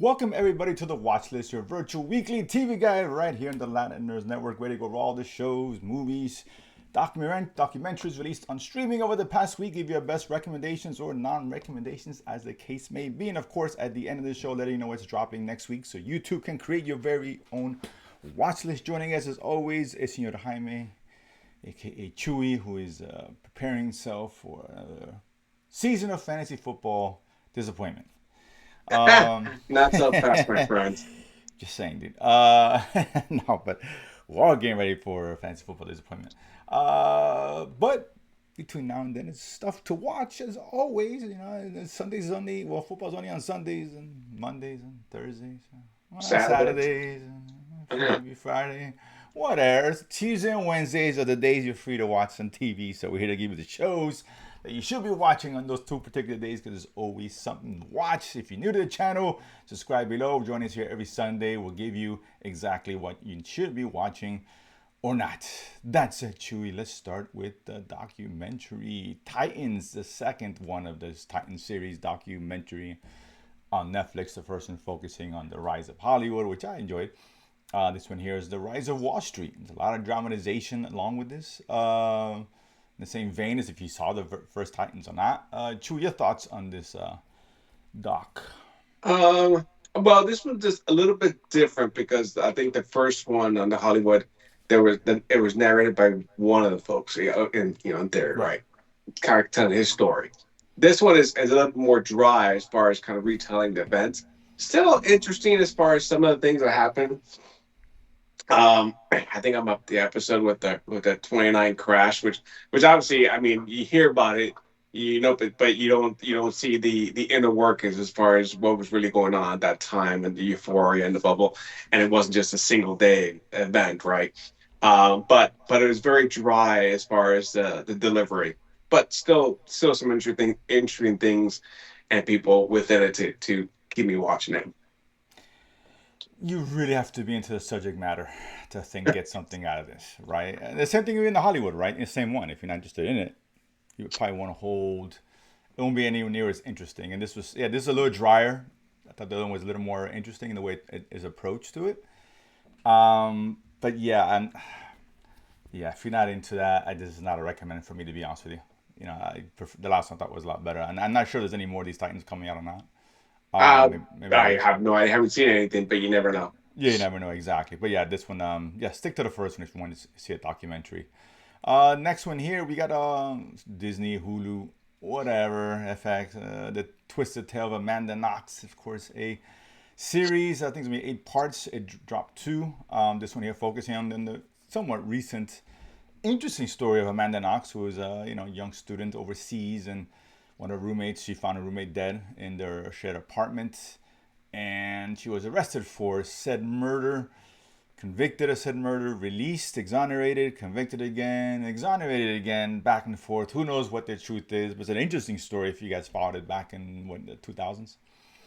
Welcome everybody to the Watchlist, your virtual weekly TV guide right here on the Latin Nerds Network, where they go over all the shows, movies, documentaries released on streaming over the past week, give you our best recommendations or non-recommendations as the case may be. And of course, at the end of the show, letting you know what's dropping next week so you too can create your very own watch list. Joining us as always is Senor Jaime, aka Chewy, who is preparing himself for another season of fantasy football disappointment. Not so fast, my friend. Just saying, dude. No, but we're all getting ready for fantasy football disappointment. But between now and then, it's stuff to watch as always. You know, and Sundays is only football's only on Sundays and Mondays and Thursdays, Saturday. Saturdays, and maybe Friday. Whatever. Tuesday and Wednesdays are the days you're free to watch some TV. So we're here to give you the shows that you should be watching on those two particular days because there's always something to watch. If you're new to the channel, subscribe below. Join us here every Sunday. We'll give you exactly what you should be watching or not. That's it, Chewy. Let's start with the documentary Titans, the second one of this Titan series documentary on Netflix. The first one focusing on the rise of Hollywood, which I enjoyed. This one here is the rise of Wall Street. There's a lot of dramatization along with this. In the same vein as if you saw the first Titans or not. Chew, your thoughts on this doc? Well, this one's just a little bit different because I think the first one on the Hollywood, it was narrated by one of the folks, in theory, Right. right? Kind of telling his story. This one is a little bit more dry as far as kind of retelling the events. Still interesting as far as some of the things that happen. I think I'm up the episode with the 29 crash, which obviously, I mean, you hear about it, but you don't see the inner workings as far as what was really going on at that time and the euphoria and the bubble, and it wasn't just a single day event, right? But it was very dry as far as the delivery, but still some interesting things and people within it to keep me watching it. You really have to be into the subject matter to think get something out of this, right? And the same thing in the Hollywood, right? The same one. If you're not interested in it, you would probably want to hold. It won't be anywhere near as interesting. And this is a little drier. I thought the other one was a little more interesting in the way it is approached to it. But yeah, if you're not into that, this is not a recommend for me to be honest with you. You know, the last one I thought was a lot better, and I'm not sure there's any more of these Titans coming out or not. Uh, Maybe I there's. have no, I haven't seen anything, but you never know. Yeah, you never know exactly. But yeah, this one, yeah, stick to the first one if you want to see a documentary. Next one here, we got Disney, Hulu, whatever, FX, the Twisted Tale of Amanda Knox, of course, a series. I think it's gonna be 8 parts. It dropped two. This one here focusing on the somewhat recent, interesting story of Amanda Knox, who was a young student overseas, and one of her roommates, she found her roommate dead in their shared apartment, and she was arrested for said murder, convicted of said murder, released, exonerated, convicted again, exonerated again, back and forth. Who knows what the truth is? But it's an interesting story if you guys followed it back in the 2000s,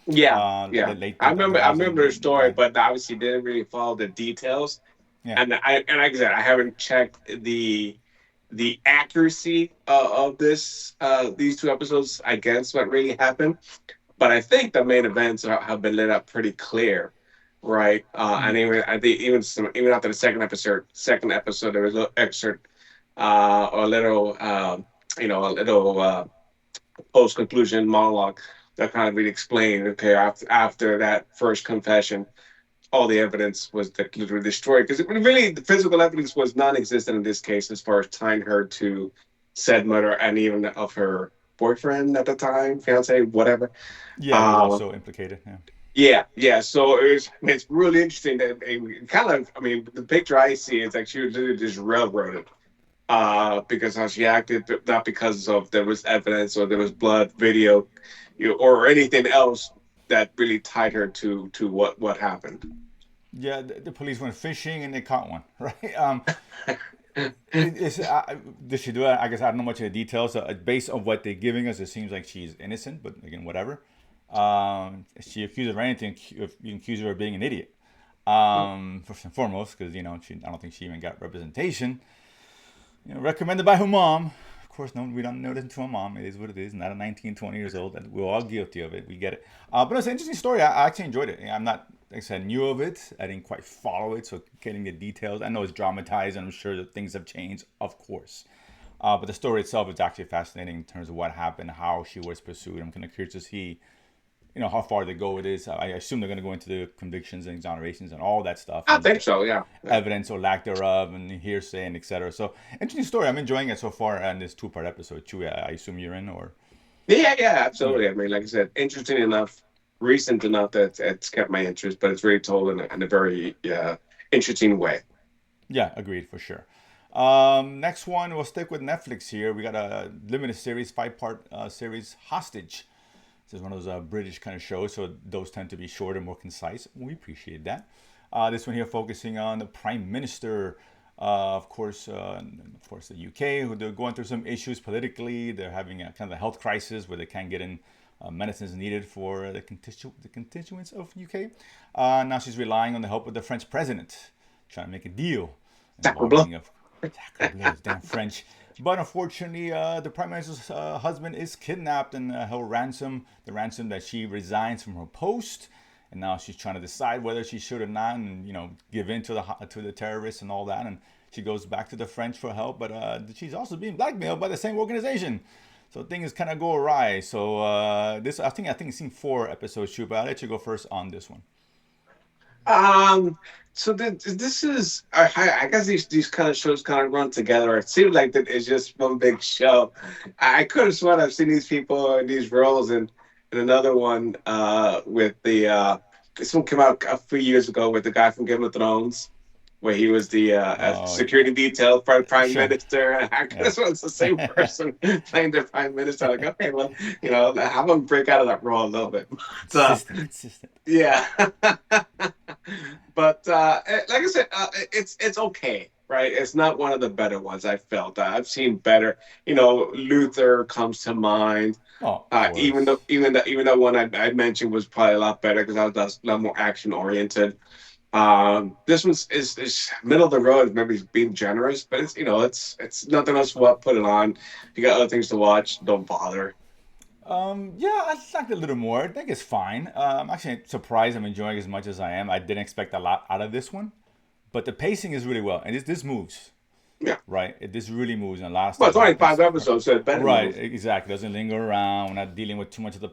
Yeah, yeah. late I remember the 2000, story, right? but obviously didn't really follow the details. Yeah. And like I said, I haven't checked the accuracy of these two episodes against what really happened. But I think the main events have been lit up pretty clear, right? And Mhm. even I think even after the second episode, there was a little excerpt, a little a little post conclusion monologue that kind of really explained, okay, after that first confession, all the evidence was literally destroyed because really the physical evidence was non-existent in this case as far as tying her to said murder and even of her boyfriend at the time, fiance, whatever. Yeah, who was Um, also implicated. Yeah. yeah. So it's really interesting that it kind of, I mean, the picture I see is like she was literally just railroaded because how she acted, but not because of there was evidence or there was blood, video, or anything else that really tied her to what happened. Yeah, the police went fishing and they caught one, right? Did she do it? I guess I don't know much of the details. Based on what they're giving us, it seems like she's innocent, but again, whatever. She accused her of anything. If you accuse her of being an idiot, first and foremost, because I don't think she even got representation. Recommended by her mom, of course, no, we don't notice to a mom. It is what it is. Not a 19, 20 years old. And we're all guilty of it. We get it. But it's an interesting story. I actually enjoyed it. I'm not, like I said, new of it. I didn't quite follow it. So getting the details, I know it's dramatized and I'm sure that things have changed, of course. But the story itself is actually fascinating in terms of what happened, how she was pursued. I'm kind of curious to see, how far they go with this. I assume they're going to go into the convictions and exonerations and all that stuff, I and think so. Yeah. Yeah. evidence or lack thereof, and hearsay and etc. So interesting story. I'm enjoying it so far, and this two-part episode. Chewy, I assume you're in, or Yeah, yeah, yeah, absolutely. I mean, like I said, interesting enough, recent enough that it's kept my interest, but it's really told in a very interesting way. yeah, agreed for sure. Next one, we'll stick with Netflix here. We got a limited series, five-part series, Hostage. This is one of those British kind of shows, so those tend to be shorter, more concise. We appreciate that. This one here focusing on the Prime Minister, of course, the UK, who they're going through some issues politically. They're having a kind of a health crisis where they can't get in medicines needed for the constituents of UK. Now she's relying on the help of the French president, trying to make a deal Sacre bleu. involving of damn French. But unfortunately, the prime minister's husband is kidnapped and held ransom. The ransom that she resigns from her post, and now she's trying to decide whether she should or not, and give in to the terrorists and all that. And she goes back to the French for help, but she's also being blackmailed by the same organization. So things kind of go awry. So this, I think I've seen 4 episodes. Shoot, but I'll let you go first on this one. Um, so this is, I guess these kind of shows kind of run together. It seems like that it's just one big show. I could have sworn I've seen these people in these roles in another one with the this one came out a few years ago with the guy from Game of Thrones, where he was the Oh, security detail for the prime sure. minister. And I could Yeah. have sworn it's the same person playing the prime minister. Like, okay, well, have him break out of that role a little bit. But, Consistent. yeah. But like I said, it's okay, right? It's not one of the better ones I felt. I've seen better. Luther comes to mind. Oh, of Even though course. even though one I mentioned was probably a lot better because I was a lot more action oriented. This one's is middle of the road, maybe being generous, but it's nothing else. What put it on? If you got other things to watch, don't bother. Yeah, I liked it a little more. I think it's fine. I'm actually surprised I'm enjoying it as much as I am. I didn't expect a lot out of this one, but the pacing is really well, and this moves Yeah, right. This really moves, and a lot of well, stuff it's only five happens. episodes, so it better Right, move. exactly. Doesn't linger around. We're not dealing with too much of the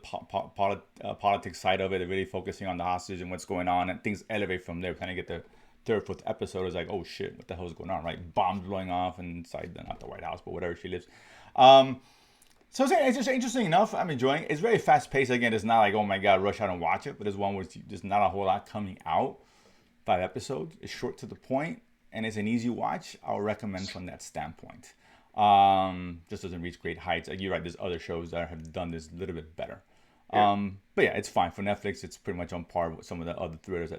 politics side of it. They're really focusing on the hostage and what's going on, and things elevate from there. Kind of get the third, fourth episode is like, oh shit, what the hell's going on? Right, bombs blowing off inside not the White House, but whatever she lives. Um, so it's just interesting enough. I'm enjoying it. It's very fast paced. Again, it's not like, oh my god, rush out and watch it. But it's one where there's not a whole lot coming out. 5 episodes. It's short to the point, and it's an easy watch. I'll recommend from that standpoint. Just doesn't reach great heights. Like, you're right. There's other shows that have done this a little bit better. Yeah. But yeah, it's fine for Netflix. It's pretty much on par with some of the other thrillers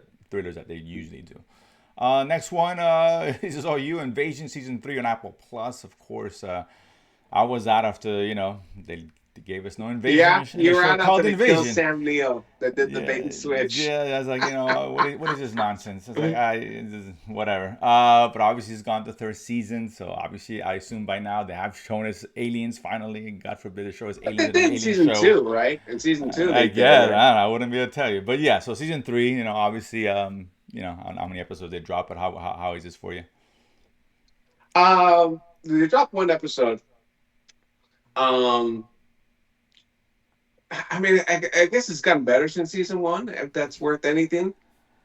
that they usually do. Next one, this is all you. Invasion season 3 on Apple Plus. Of course, I was out after they gave us no invasion Yeah, in a you show ran after called they killed Invasion. Sam Neill that did the bait Yeah, and switch. yeah. I was like, what is this nonsense? It's like, whatever. But obviously, it's gone to third season, so obviously, I assume by now they have shown us aliens finally. God forbid they show us But they aliens in an did in alien season show. two, right? In season two, I they did guess it. I wouldn't be able to tell you, but yeah. So season 3, obviously, how many episodes they drop, but how is this for you? They dropped one episode. Um, I mean, I guess it's gotten better since season one, if that's worth anything.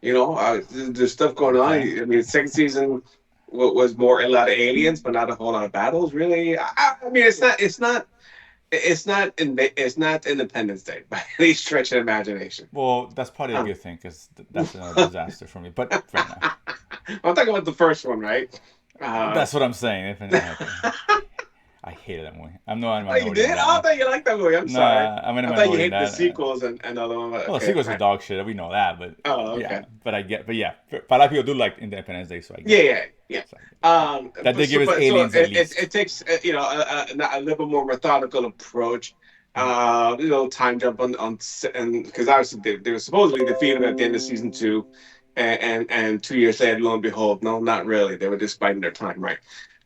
There's stuff going on. Okay. I mean, second season was more a lot of aliens, but not a whole lot of battles, really. I mean, it's not Independence Day by any stretch of imagination. Well, that's probably a Um, good thing because that's another disaster for me. But fair enough. I'm talking about the first one, right? Uh, That's what I'm saying. I hated that movie. I'm no oh, you minority in did? that Oh, I one. thought you liked that movie. I'm No, sorry. I'm in a I thought you minority in hated the that. sequels and other one. Well, the Okay, sequels are right. dog shit. We know that, but Oh, yeah. okay. But yeah. But a lot of people do like Independence Day, so I get Yeah, it. yeah, yeah. So I get it. Yeah. That But they give so, us but so aliens at it least. takes a little bit more methodical approach. Time jump and because obviously they were supposedly defeated at the end of season two, and 2 years later, lo and behold, no, not really. They were just biding their time, right?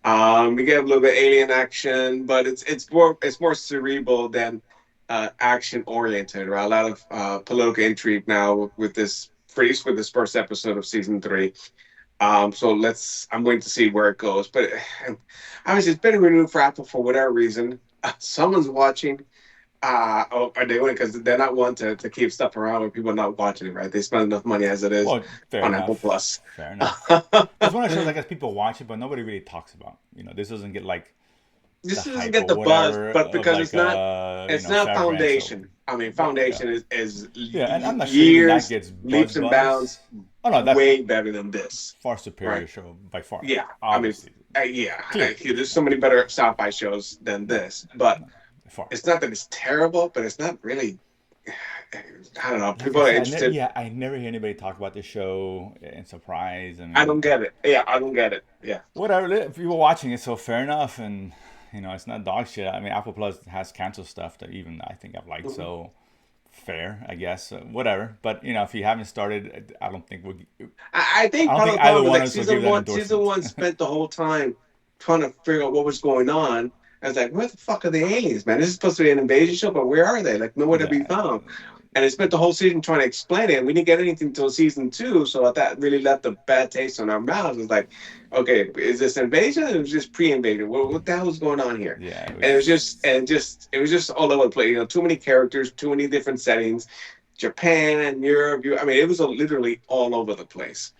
We get a little bit alien action, but it's more cerebral than action oriented. Right, a lot of political intrigue now with this, at least with this first episode of season three. So I'm waiting to see where it goes. But obviously, it's been renewed for Apple for whatever reason. Someone's watching. Are they doing? Because they're not one to keep stuff around when people are not watching it, right? They spend enough money as it is Well, fair on Apple enough. Plus. Fair enough. It's one of the shows I guess people watch it, but nobody really talks about. This doesn't get like the This doesn't hype get or the buzz, whatever but of because like it's not Severance or Foundation. I mean, right, yeah, Foundation is yeah, and I'm not sure even that years, gets leaps and buzz. bounds, Oh no, that's way better than this, far right? superior show by far, Yeah, I mean, obviously, yeah, clearly, there's so many better sci-fi shows than no, this, but no, far. it's not that it's terrible, but it's not really. I don't know. Like I People are said, interested. I never hear anybody talk about the show in surprise. I I mean, don't get it. Yeah, I don't get it. Yeah. whatever. If people watching it, so fair enough, and it's not dog shit. I mean, Apple Plus has canceled stuff that even I think I've liked, Mhm. so fair, I guess. Whatever. But if you haven't started, I don't think I I think don't part of think the either problem is one like of us will give that season endorsement. one spent the whole time trying to figure out what was going on. I was like, where the fuck are the aliens, man? This is supposed to be an invasion show, but where are they? Like nowhere to be Yeah, found. And they spent the whole season trying to explain it, and we didn't get anything until season two. So that really left a bad taste on our mouths. It's like, okay, is this invasion? Or it was just pre-invasion. What the hell is going on here? yeah, it And it was just was. and just it was just all over the place. Too many characters, too many different settings. Japan and Europe. I mean, it was literally all over the place.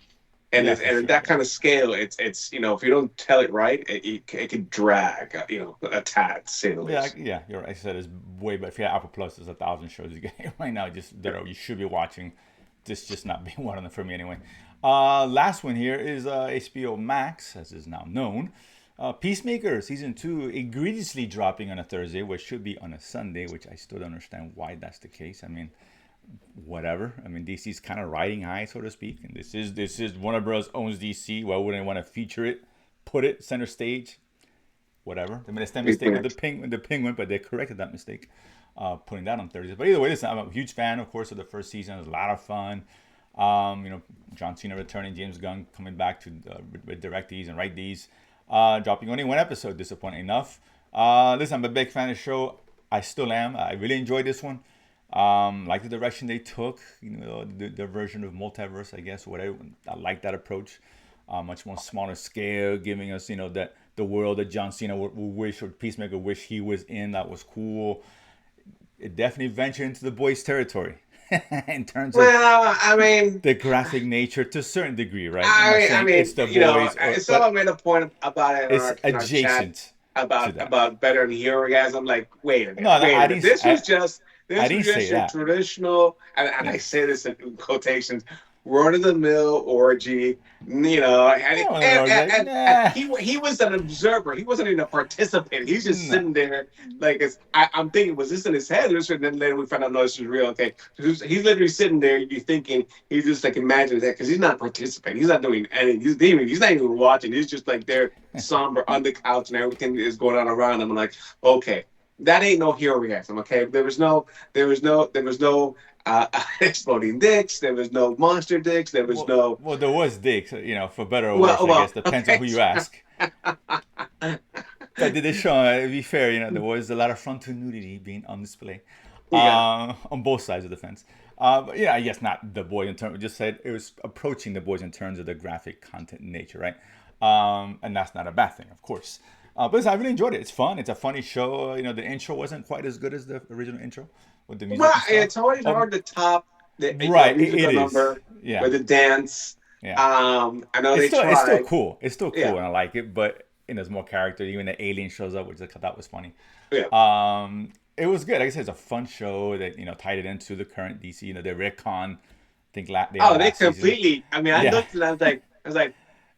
And Yeah, it, for and at sure. that Yeah. kind of scale, if you don't tell it right, it could drag, a tad, to say the Yeah, least. yeah, you're right. I said it's way better. If you have Apple Plus, there's 1,000 shows you get right now. Just that you should be watching. This just not being one of them for me anyway. Last one here is HBO Max, as is now known. Peacemaker season 2 egregiously dropping on a Thursday, which should be on a Sunday, which I still don't understand why that's the case. I mean, whatever. I mean, DC's kind of riding high, so to speak, and this is Warner Bros. Owns DC. Why wouldn't they want to feature it, put it center stage? Whatever. They made a same mistake with the Penguin, but they corrected that mistake, putting that on Thursday. But either way, listen, I'm a huge fan, of course, of the first season. It was a lot of fun. John Cena returning, James Gunn coming back to direct these and write these, dropping only one episode, disappointing enough. Listen, I'm a big fan of the show. I still am. I really enjoyed this one. Like the direction they took, the version of multiverse, I guess, whatever. I like that approach. Much more smaller scale, giving us, that the world that John Cena would wish, or Peacemaker wish he was in. That was cool. It definitely ventured into the boys' territory in terms of Well, I mean, the graphic nature to a certain degree, right? I'm not I saying it's mean, the boys, someone but made a point about it in it's our chat adjacent to about that. better than hero guys. I'm like, wait a No, minute, no, wait a I minute. didn't. I This was didn't just say your that. traditional, and Yeah. I say this in quotations, run of the mill orgy. Yeah, well, I was like, And nah, he was an observer. He wasn't even a participant. He's just no. sitting there like I'm thinking, was this in his head? And then later we found out no, this was real. Okay, he's literally sitting there. You're thinking he's just like imagining that because he's not participating. He's not doing anything. He's not even watching. He's just like there somber on the couch and everything is going on around him. I'm like, okay, that ain't no hero reaction. Okay, there was no exploding dicks. There was no monster dicks. There was no Well, there was dicks, for better or worse, well, I guess. Depends on okay. who you ask. But did they show, to be fair, there was a lot of frontal nudity being on display Yeah. on both sides of the fence. But yeah, I guess not the boys in terms, just said it was approaching the boys in terms of the graphic content nature, right? And that's not a bad thing, of course. But listen, I really enjoyed it. It's fun. It's a funny show. The intro wasn't quite as good as the original intro with the music Well, and stuff. it's always Oh, hard to top the right, it musical is. number Yeah, with the dance. yeah. I know It's they still tried. cool. It's still Yeah, cool, and I like it. But there's more character. Even the alien shows up, which I thought was funny. yeah. It was good. Like I said, it's a fun show that tied it into the current DC. The retcon. I think the end of Oh, they last season. completely. I mean, I Yeah, looked and I was like, I was like,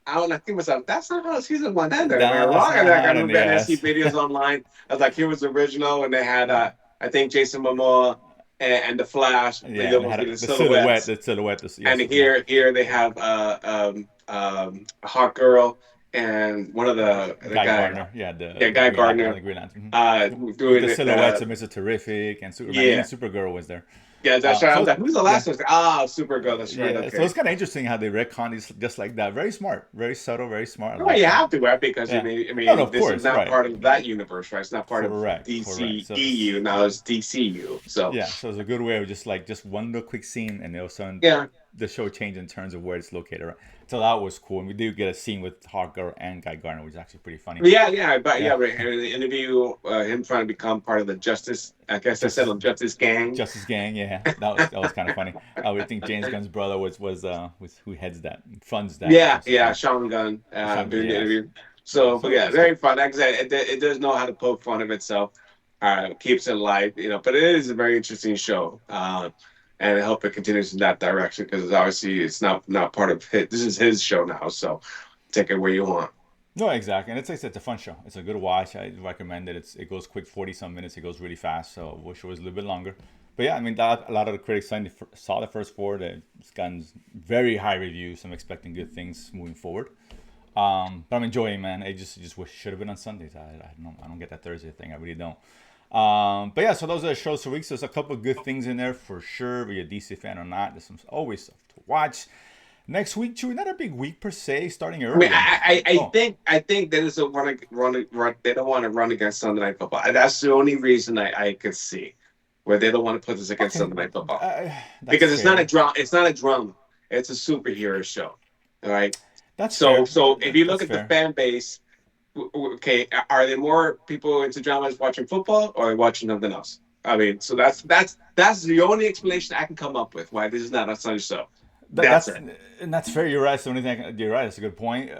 think to myself, that's not how season one ended. Am I that's wrong? And not like, I how it remember and I see is. videos online. I was like, here was the original, and they had, Yeah, I think Jason Momoa and the Flash, yeah, they and it almost had be the the silhouette. silhouettes. The silhouette. And Yes, yeah, here they have a hot girl and one of the Guy guy, Gardner. Yeah, yeah, the Guy Green Lantern. Gardner, The Green Lantern. uh, With doing the it. silhouettes of Mr. Terrific and Superman. Even Yeah, Supergirl was there. Yeah, that's right. I was So like, who's the yeah, last one? Ah, Supergirl. That's right. yeah. So Okay. it's kind of interesting how they retcon these just like that. Very smart, very subtle, very smart. I Well, like you that. have to, right? Because Yeah. I No, no, mean, of this is course, not right. part of that universe, right? It's not part of Correct. DCEU. Now it's DCU. So Yeah, so it's a good way of just like just one little quick scene, and all of a sudden yeah, the show changed in terms of where it's located. Right? So that was cool, and we do get a scene with Hawkgirl and Guy Gardner, which is actually pretty funny. yeah. But yeah, Yeah, right. And in the interview, him trying to become part of the Justice, I guess I said Justice on Justice Gang. Justice Gang. Yeah, that was kind of funny. I would think James Gunn's brother was who heads that, funds that Justice Yeah, Gang. Sean Gunn Sean, doing the yes, interview. yeah. So, but So yeah, that's good. very fun. Like I said, it does know how to poke fun of itself. Keeps it light, but it is a very interesting show. And I hope it continues in that direction because obviously it's not part of his. This is his show now, so take it where you want. No, exactly, and it's a fun show. It's a good watch. I recommend it. It goes quick, 40 some minutes. It goes really fast. So I wish it was a little bit longer. But yeah, I mean, a lot of the critics saw the first four. It's gotten very high reviews. I'm expecting good things moving forward. But I'm enjoying, man. I just wish it should have been on Sundays. I don't get that Thursday thing. I really don't. But yeah, so those are the shows for weeks. There's a couple of good things in there for sure. Be a DC fan or not, there's always stuff to watch. Next week, too, not a big week per se. Starting I mean, early. Oh, I think that is a run. They don't want to run against Sunday Night Football. That's the only reason I could see where they don't want to put this against okay, Sunday Night Football that's because it's not a fair. drama. It's not a drama. It's a superhero show. All right. That's So fair. so if you look That's at the fair. fan base, okay, are there more people into dramas watching football or watching something else? I mean, so that's the only explanation I can come up with why this is not a Sunday show. That, That's that's it. and that's fair. You're right. So you're right. That's a good point.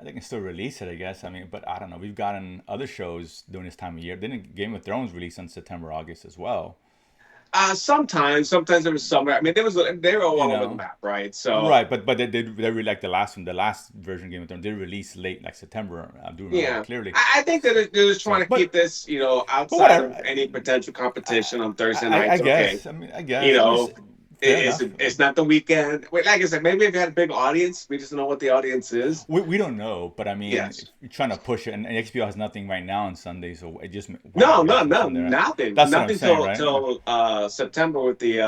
They can still release it, I guess. I mean, but I don't know. We've gotten other shows during this time of year. Didn't Game of Thrones release in September, August as well? Sometimes there was summer. I mean, they were all You over the know, map, right? So right? But they really like the last one. The last version of Game of Thrones did release late, like September. I do remember that yeah, clearly. I think that they're just trying So, to keep this, but outside whatever. of any potential competition on Thursday I nights. Okay, guess. I mean, I you guess. I mean, know, fair enough. it's not the weekend. Wait, like I said, maybe if you had a big audience, we just don't know what the audience is. We don't know, but I mean, if Yes. you're trying to push it, and HBO has nothing right now on Sunday, so it just why No, not no, release on no, Sunday, right? nothing, That's what I'm nothing saying, till right? Yeah, September with the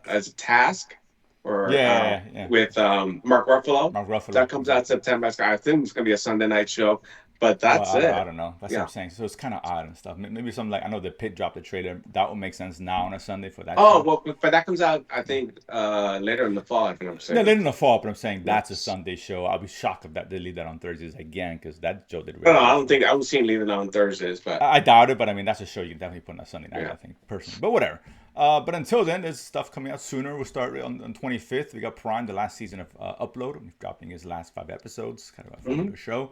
as a task or yeah. with Mark Ruffalo. Mark Ruffalo, That comes out exactly. September. I think it's gonna be a Sunday night show, but Well, that's I it. don't know. That's what I'm Yeah. saying. So it's kind of odd and stuff. Maybe something like I know the Pit dropped the trailer. That would make sense now on a Sunday for that Oh show. well, but that comes out I think later in the fall. If I'm No, saying. later in the fall, but I'm saying that's a Yes. Sunday show. I'll be shocked if that they leave that on Thursdays again because that show did No, really I well don't for it. think I don't see him leaving on Thursdays, but I doubt it, but I mean that's a show you can definitely put on a Sunday night. yeah. I think personally, but whatever. But until then, there's stuff coming out sooner. We'll start on 25th. We got Prime, the last season of Upload, dropping his last 5 episodes. Kind of a fun Hmm. little show.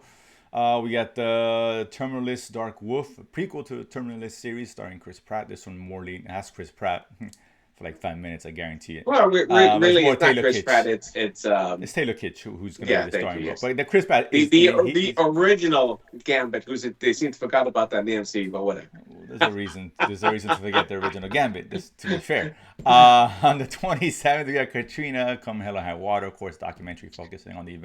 We got the Terminalist Dark Wolf, a prequel to the Terminalist series starring Chris Pratt. This one more has Chris Pratt for like 5 minutes, I guarantee it. Well, But it's really, more it's not Taylor Chris Pratt. Kitsch. It's It's Taylor Kitsch who's going to be yeah. the Thank you. starring role. Yes. But the Chris Pratt The is the the he's original Gambit, they seem to forgot about that in the MC, but whatever. there's a reason. There's a reason to forget the original Gambit. Just to be fair. On the 27th, we got Katrina, Come Hell or High Water, of course, documentary focusing on the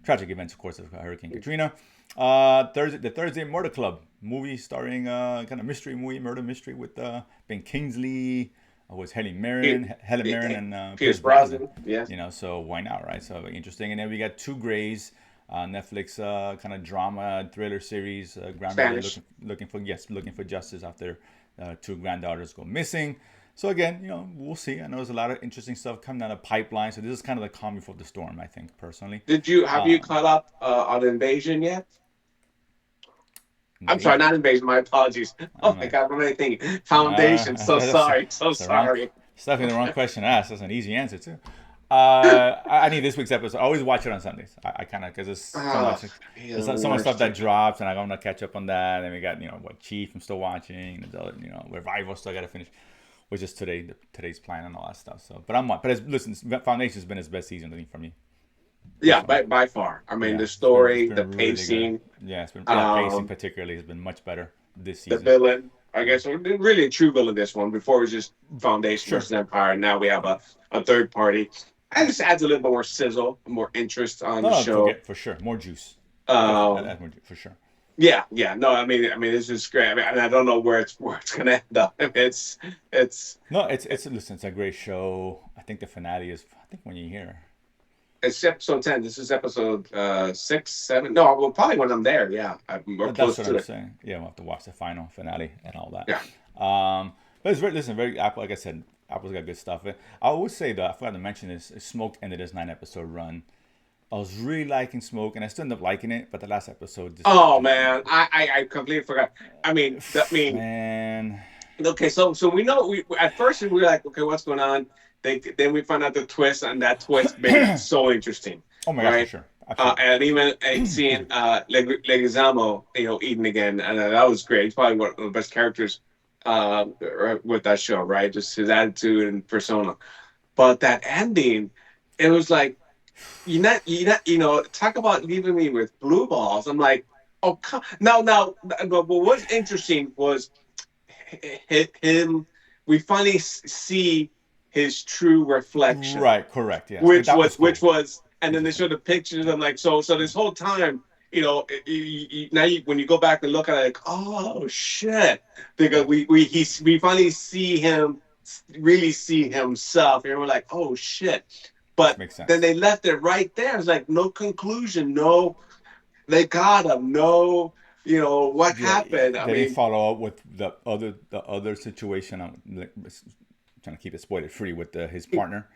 tragic events, of course, of Hurricane Katrina. The Thursday Murder Club movie starring kind of mystery movie, murder mystery with Ben Kingsley, was Pe- Helen Mirren, and Pierce Pierce Brosnan. Brosnan, yes. So why not, right? So interesting. And then we got Two Grays, Netflix kind of drama thriller series. Grandmother Spanish. looking for justice after two granddaughters go missing. So again, we'll see. I know there's a lot of interesting stuff coming down the pipeline. So this is kind of the calm before the storm, I think, personally. Have you caught up on Invasion yet? I'm sorry, Invasion. not Invasion. My apologies. Oh I'm my like, God, what am I thinking? Foundation. So sorry, so that's the wrong. sorry. It's definitely the wrong question to ask. That's an easy answer too. I need this week's episode. I always watch it on Sundays. I kind of because there's so Oh, much. you're There's the so much stuff worst. that drops, and I'm gonna catch up on that. And we got what Chief I'm still watching. And the other, Revival still gotta finish, which is today's plan and all that stuff. So, but listen, Foundation's been his best season I think for me Yeah, personally. by far. I mean, Yeah, the it's story, the been really good. pacing, Yeah, it's been pacing um, particularly has been much better this the season. villain. I guess really a true villain this one. Before it was just Foundation Sure. versus Empire. Now we have a third party. And this adds a little bit more sizzle, more interest on No, the no, show. for sure. More juice. Definitely, Um, more juice, for sure. Yeah, yeah. No, it's just great. I mean, and I don't know where it's gonna end up. I mean, it's No, it's listen, it's a great show. I think the finale is, I think when you hear. it's episode 10. This is episode 6, 7. No, well, probably when I'm there. Yeah, we're That's close what to I'm it. saying. Yeah, we'll have to watch the final finale and all Yeah. that. But it's very, listen, very Apple. Like I said, Apple's got good stuff. I always say though, I forgot to mention this. Smoked ended this 9 episode run. I was really liking Smoke, and I still ended up liking it. But the last episode just, Oh man, I completely forgot. I mean, man. okay. So we know we at first we were like, okay, what's going on? Then we found out the twist, and that twist made it so interesting, Oh my gosh, for right? sure, absolutely. And even Excuse seeing me. Leguizamo, eating again, and that was great. He's probably one of the best characters with that show, right? Just his attitude and persona. But that ending, it was like talk about leaving me with blue balls. I'm like, oh, come now. But what's interesting was him. We finally see his true reflection, Right, correct. Yes, but that was which cool. was, and then they Interesting. showed the pictures. I'm like, so this whole time, now when you go back and look at it, like, oh shit, because Yeah, we finally see him, really see himself, and we're like, oh shit. which But makes then sense. they left it right there. It's like no conclusion, no, they got him, no, what Yeah, happened. I they didn't mean, follow up with the other situation. I'm trying to keep it spoiler free with his partner.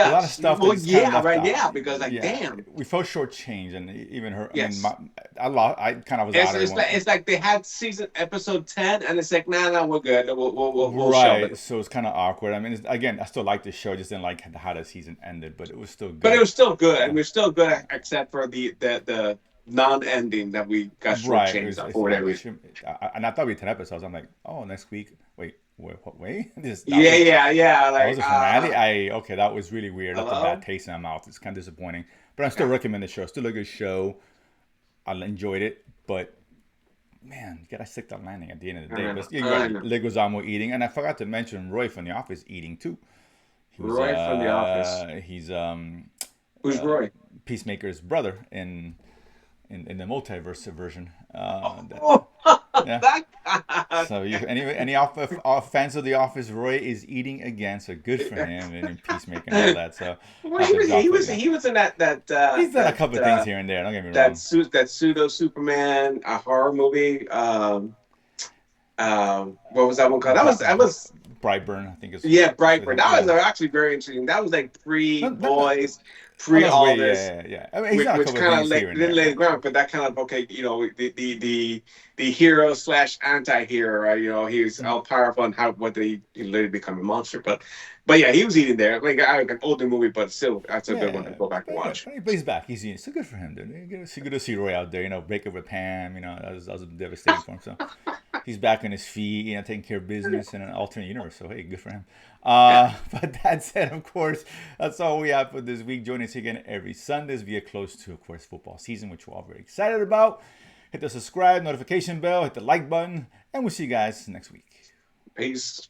A lot of yes, stuff that well, just kind of yeah, left right, out. yeah, because like, Yeah, damn, we felt shortchanged, and even her. I mean, yes. I kind of was It's out of it. it's like it's like they had season episode 10, and it's like, nah, we're good. We'll shelve it. Right, so it's kind of awkward. I mean, again, I still like the show. I just didn't like how the season ended, but it was still But it good. was still good, and Uh, we're still good except for the non-ending that we got right, shortchanged on it's for whatever like, reason. and I thought we had 10 episodes. I'm like, oh, next week. Wait, what? Wait, this Yeah, yeah, yeah. that was Like, a finale. Okay, that was really weird. That's a bad hello. taste in my mouth. It's kind of disappointing, but I still Yeah, recommend the show. Still a good show. I enjoyed it, but man, you gotta stick the landing at the end of the I day. know, But you got I know. Leguizamo eating, and I forgot to mention Roy from The Office eating too. He was Roy from The Office. he's Who's Roy? Peacemaker's brother in the multiverse version. Oh, Yeah. that guy. So any fans of The Office, Roy is eating again. So good for him and in Peacemaker and all that. So Well, I have to drop it. Yeah, he was in he's done a couple of things here and there. Don't get me wrong. that pseudo Superman horror movie. What was that one called? That was Brightburn, I think is Yeah, with Brightburn. him. That was Yeah. actually very interesting. That was like pre No, boys, oh, pre that's all way, this, yeah. I mean, he's done a which couple of kind of things like here and didn't there, lay the but ground, but that kind of okay, the hero slash anti-hero, right? He's all powerful and how what they literally become a monster. But yeah, he was eating there. Like an older movie, but still that's a good one to yeah, go back and but yeah, watch. but he's back. He's so good for him, dude. Good to see Roy out there. Break up with Pam. That was devastating for him. So he's back on his feet. Taking care of business in an alternate universe. So hey, good for him. Yeah. But that said, of course, that's all we have for this week. Join us again every Sunday as we get close to, of course, football season, which we're all very excited about. Hit the subscribe, notification bell, hit the like button, and we'll see you guys next week. Peace.